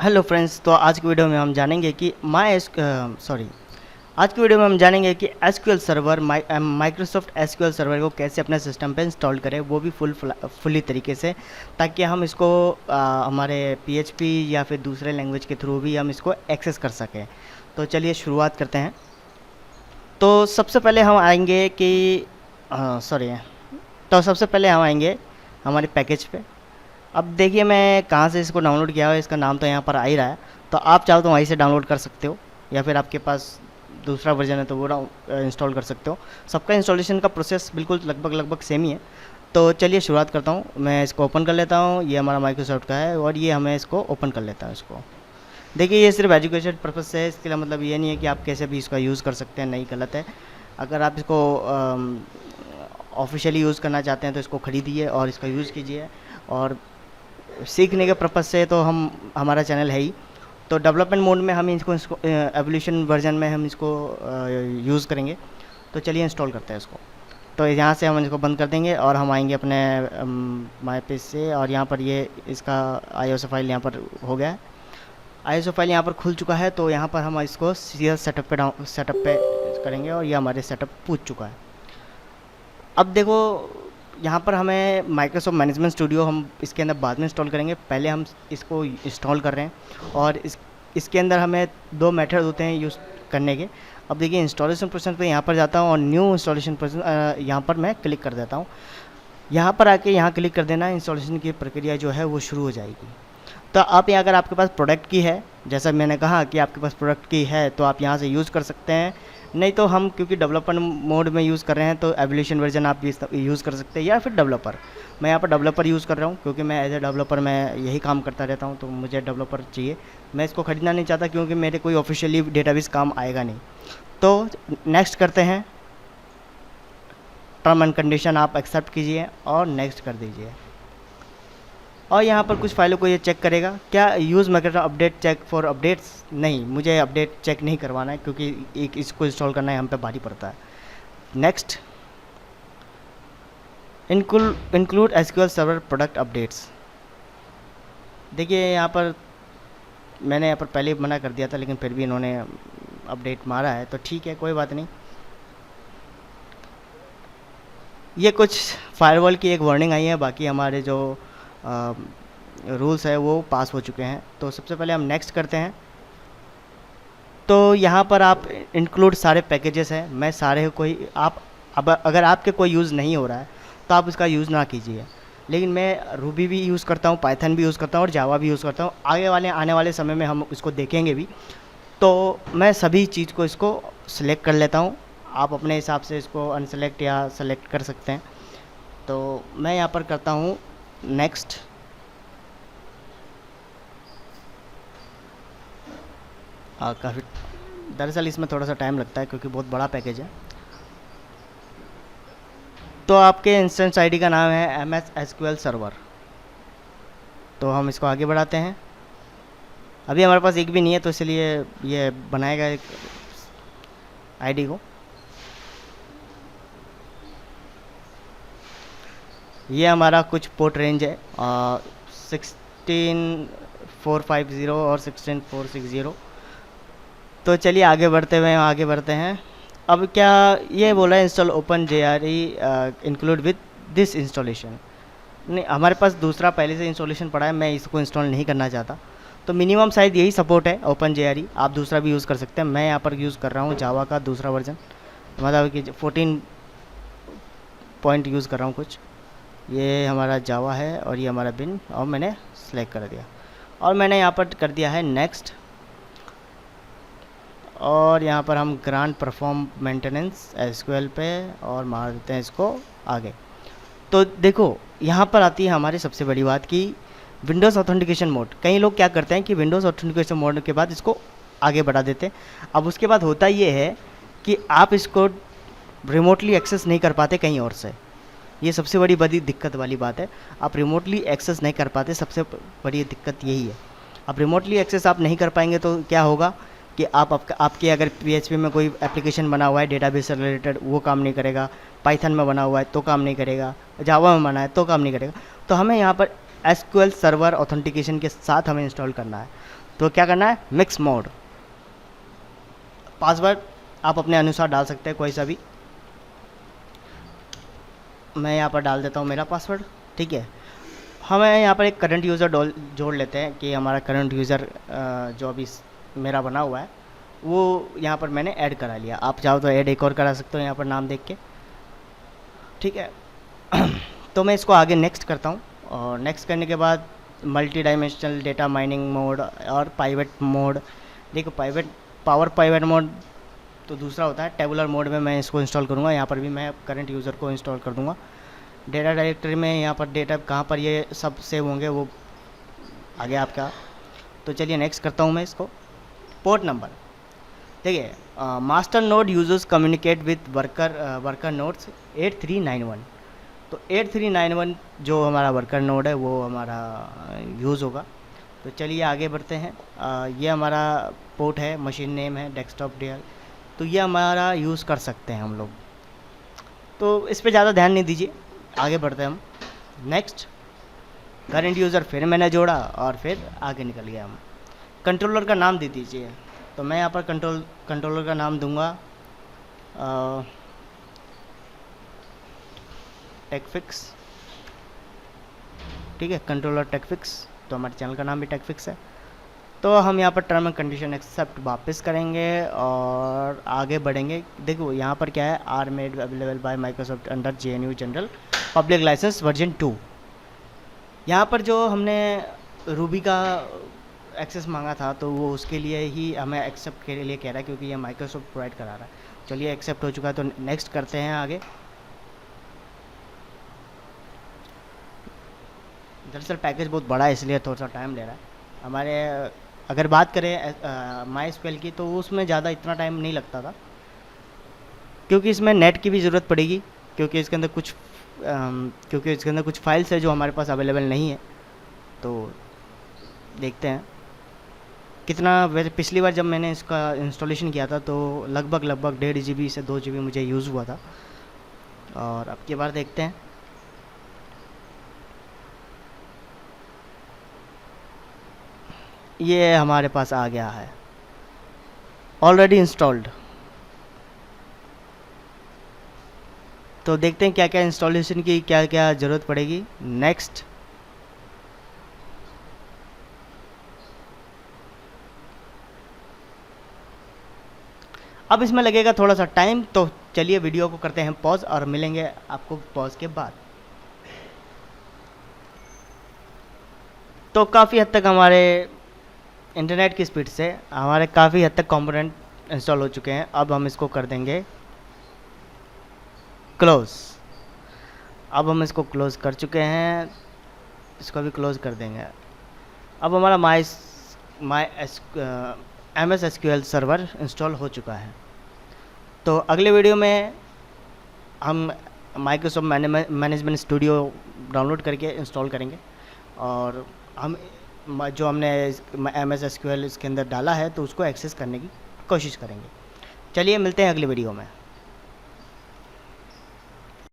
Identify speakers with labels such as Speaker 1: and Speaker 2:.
Speaker 1: Hello friends, तो आज की वीडियो में हम जानेंगे कि आज की वीडियो में हम जानेंगे कि SQL server Microsoft SQL server को कैसे अपने सिस्टम पे इंस्टॉल करें, वो भी फुली तरीके से, ताकि हम इसको हमारे पीएचपी या फिर दूसरे लैंग्वेज के थ्रू भी हम इसको एक्सेस कर सकें। तो चलिए शुरुआत करते हैं। तो सबसे पहले हम आएंगे कि सॉरी तो सबसे पहले हम आएंगे हमारे पैकेज पे। अब देखिए मैं कहाँ से इसको डाउनलोड किया है, इसका नाम तो यहाँ पर आ ही रहा है। तो आप चाहो तो वहीं से डाउनलोड कर सकते हो, या फिर आपके पास दूसरा वर्जन है तो वो इंस्टॉल कर सकते हो। सबका इंस्टॉलेशन का प्रोसेस बिल्कुल लगभग सेम ही है। तो चलिए शुरुआत करता हूँ। मैं इसको ओपन कर लेता हूँ। ये हमारा माइक्रोसॉफ्ट का है और ये हमें इसको ओपन कर लेता हूँ इसको। देखिए ये सिर्फ एजुकेशन पर्पज़ से है, इसके लिए मतलब ये नहीं है कि आप कैसे भी इसका यूज़ कर सकते हैं, नहीं, गलत है। अगर आप इसको ऑफिशियली यूज़ करना चाहते हैं तो इसको ख़रीदिए और इसका यूज़ कीजिए। और सीखने के पर्पज़ से तो हमारा चैनल है ही। तो डेवलपमेंट मोड में हम इसको एवोल्यूशन वर्जन में हम इसको यूज़ करेंगे। तो चलिए इंस्टॉल करते हैं इसको। तो यहाँ से हम इसको बंद कर देंगे और हम आएंगे अपने माई पेज से, और यहाँ पर ये इसका आईएसओ फाइल यहाँ पर हो गया है। आईएसओ फाइल यहाँ पर खुल चुका है। तो यहाँ पर हम इसको सीधा सेटअप पे करेंगे और ये हमारे सेटअप पूछ चुका है। अब देखो यहाँ पर हमें माइक्रोसॉफ्ट मैनेजमेंट स्टूडियो हम इसके अंदर बाद में इंस्टॉल करेंगे, पहले हम इसको इंस्टॉल कर रहे हैं। और इसके अंदर हमें दो मेथड होते हैं यूज़ करने के। अब देखिए इंस्टॉलेशन प्रोसेस पे यहाँ पर जाता हूँ और न्यू इंस्टॉलेशन प्रोसेस यहाँ पर मैं क्लिक कर देता हूँ। यहाँ पर आके यहाँ क्लिक कर देना, इंस्टॉलेशन की प्रक्रिया जो है वो शुरू हो जाएगी। तो आप यहाँ अगर आपके पास प्रोडक्ट की है, जैसा मैंने कहा कि आपके पास प्रोडक्ट की है तो आप यहाँ से यूज़ कर सकते हैं। नहीं तो हम क्योंकि डेवलपर मोड में यूज़ कर रहे हैं तो एवोल्यूशन वर्जन आप यूज़ कर सकते हैं, या फिर डेवलपर। मैं यहाँ पर डेवलपर यूज़ कर रहा हूँ क्योंकि मैं एज ए डेवलपर मैं यही काम करता रहता हूँ, तो मुझे डेवलपर चाहिए। मैं इसको ख़रीदना नहीं चाहता क्योंकि मेरे कोई ऑफिशियली डेटाबेस काम आएगा नहीं। तो नेक्स्ट करते हैं। टर्म एंड कंडीशन आप एक्सेप्ट कीजिए और नेक्स्ट कर दीजिए। और यहाँ पर कुछ फाइलों को ये चेक करेगा। क्या use Microsoft update check for updates? नहीं, मुझे अपडेट चेक नहीं करवाना है क्योंकि एक इसको इंस्टॉल करना है हम पे भारी पड़ता है। Next, include SQL server product updates. देखिए यहाँ पर मैंने यहाँ पर पहले ही मना कर दिया था, लेकिन फिर भी इन्होंने अपडेट मारा है, तो ठीक है, कोई बात नहीं। ये कुछ फायरवॉल की एक वार्निंग आई है, बाकी हमारे जो रूल्स है वो पास हो चुके हैं। तो सबसे पहले हम नेक्स्ट करते हैं। तो यहाँ पर आप इंक्लूड सारे पैकेजेस हैं, मैं सारे कोई आप अब अगर आपके कोई यूज़ नहीं हो रहा है तो आप इसका यूज़ ना कीजिए। लेकिन मैं रूबी भी यूज़ करता हूँ, पाइथन भी यूज़ करता हूँ और जावा भी यूज़ करता हूँ। आने वाले समय में हम इसको देखेंगे भी, तो मैं सभी चीज़ को इसको सिलेक्ट कर लेता हूँ। आप अपने हिसाब से इसको अनसेलेक्ट या सेलेक्ट कर सकते हैं। तो मैं यहाँ पर करता हूँ नेक्स्ट। काफ़ी दरअसल इसमें थोड़ा सा टाइम लगता है क्योंकि बहुत बड़ा पैकेज है। तो आपके इंस्टेंस आईडी का नाम है MS SQL सर्वर। तो हम इसको आगे बढ़ाते हैं। अभी हमारे पास एक भी नहीं है, तो इसलिए ये बनाएगा एक आईडी को। ये हमारा कुछ पोर्ट रेंज है 16450 और 16460। तो चलिए आगे बढ़ते हैं। अब क्या ये बोला है, install open JRE include with this installation. नहीं, हमारे पास दूसरा पहले से इंस्टॉलेशन पड़ा है, मैं इसको इंस्टॉल नहीं करना चाहता। तो मिनिमम शायद यही सपोर्ट है ओपन JRE, आप दूसरा भी यूज़ कर सकते हैं। मैं यहाँ पर यूज़ कर रहा हूँ जावा का दूसरा वर्जन, मतलब कि 14 पॉइंट यूज़ कर रहा हूँ कुछ। ये हमारा जावा है और ये हमारा बिन, और मैंने सेलेक्ट कर दिया और मैंने यहाँ पर कर दिया है नेक्स्ट। और यहाँ पर हम ग्रांड परफॉर्म मेंटेनेंस SQL पे और मार देते हैं इसको आगे। तो देखो यहाँ पर आती है हमारी सबसे बड़ी बात कि विंडोज़ ऑथेंटिकेशन मोड। कई लोग क्या करते हैं कि विंडोज़ ऑथेंटिकेशन मोड के बाद इसको आगे बढ़ा देते हैं। अब उसके बाद होता ये है कि आप इसको रिमोटली एक्सेस नहीं कर पाते कहीं और से। ये सबसे बड़ी दिक्कत वाली बात है, आप रिमोटली एक्सेस नहीं कर पाते, सबसे बड़ी दिक्कत यही है। अब रिमोटली एक्सेस आप नहीं कर पाएंगे तो क्या होगा कि आपके अगर PHP में कोई एप्लीकेशन बना हुआ है डेटाबेस से रिलेटेड, वो काम नहीं करेगा। पाइथन में बना हुआ है तो काम नहीं करेगा, जावा में बना है तो काम नहीं करेगा। तो हमें यहाँ पर एसक्यूएल सर्वर ऑथेंटिकेशन के साथ हमें इंस्टॉल करना है। तो क्या करना है, मिक्स मोड, पासवर्ड आप अपने अनुसार डाल सकते हैं कोई सा भी। मैं यहाँ पर डाल देता हूँ मेरा पासवर्ड, ठीक है। हमें यहाँ पर एक करंट यूज़र जोड़ लेते हैं कि हमारा करंट यूज़र जो अभी मेरा बना हुआ है वो यहाँ पर मैंने ऐड करा लिया। आप चाहो तो ऐड एक और करा सकते हो यहाँ पर नाम देख के, ठीक है। तो मैं इसको आगे नेक्स्ट करता हूँ, और नेक्स्ट करने के बाद multi dimensional data mining mode और पाइवेट मोड। देखो पावर पाइवेट मोड तो दूसरा होता है, टेबुलर मोड में मैं इसको इंस्टॉल करूँगा। यहाँ पर भी मैं करंट यूज़र को इंस्टॉल कर दूँगा। डेटा डायरेक्टरी में यहाँ पर डेटा कहाँ पर ये सब सेव होंगे वो आगे आपका। तो चलिए नेक्स्ट करता हूँ मैं इसको। पोर्ट नंबर देखिए, master node users communicate with worker nodes 8391। तो 8391 जो हमारा वर्कर नोड है वो हमारा यूज़ होगा। तो चलिए आगे बढ़ते हैं। ये हमारा पोर्ट है, मशीन नेम है डेस्कटॉप डीएल, तो ये हमारा यूज़ कर सकते हैं हम लोग। तो इस पे ज़्यादा ध्यान नहीं दीजिए, आगे बढ़ते हैं हम। नेक्स्ट करंट यूज़र फिर मैंने जोड़ा और फिर आगे निकल गया हम। कंट्रोलर का नाम दे दीजिए। तो मैं यहाँ पर कंट्रोलर का नाम दूंगा टेकफिक्स, ठीक है, कंट्रोलर टेकफिक्स। तो हमारे चैनल का नाम भी टेकफिक्स है। तो हम यहाँ पर टर्म एंड कंडीशन एक्सेप्ट वापस करेंगे और आगे बढ़ेंगे। देखो यहाँ पर क्या है, are made available by Microsoft under GNU general public licence version 2। यहाँ पर जो हमने रूबी का एक्सेस मांगा था तो वो उसके लिए ही हमें एक्सेप्ट के लिए कह रहा है, क्योंकि ये माइक्रोसॉफ्ट प्रोवाइड करा रहा है। चलिए एक्सेप्ट हो चुका है, तो नेक्स्ट करते हैं आगे। दरअसल पैकेज बहुत बड़ा है इसलिए थोड़ा सा टाइम ले रहा है हमारे। अगर बात करें MySQL की तो उसमें ज़्यादा इतना टाइम नहीं लगता था, क्योंकि इसमें नेट की भी ज़रूरत पड़ेगी, क्योंकि इसके अंदर कुछ फाइल्स है जो हमारे पास अवेलेबल नहीं है। तो देखते हैं कितना। वैसे पिछली बार जब मैंने इसका इंस्टॉलेशन किया था तो लगभग 1.5 GB से 2 GB मुझे यूज़ हुआ था, और अब की बार देखते हैं। ये हमारे पास आ गया है ऑलरेडी इंस्टॉल्ड। तो देखते हैं क्या क्या इंस्टॉलेशन की क्या क्या ज़रूरत पड़ेगी। नेक्स्ट, अब इसमें लगेगा थोड़ा सा टाइम, तो चलिए वीडियो को करते हैं पॉज और मिलेंगे आपको पॉज के बाद। तो काफ़ी हद तक हमारे इंटरनेट की स्पीड से हमारे काफ़ी हद तक कंपोनेंट इंस्टॉल हो चुके हैं। अब हम इसको कर देंगे क्लोज़। अब हम इसको क्लोज़ कर चुके हैं, इसको भी क्लोज़ कर देंगे। अब हमारा MS SQL सर्वर इंस्टॉल हो चुका है। तो अगले वीडियो में हम माइक्रोसॉफ्ट मैनेजमेंट स्टूडियो डाउनलोड करके इंस्टॉल करेंगे, और हम जो हमने MS SQL इसके अंदर डाला है तो उसको एक्सेस करने की कोशिश करेंगे। चलिए मिलते हैं अगले वीडियो में।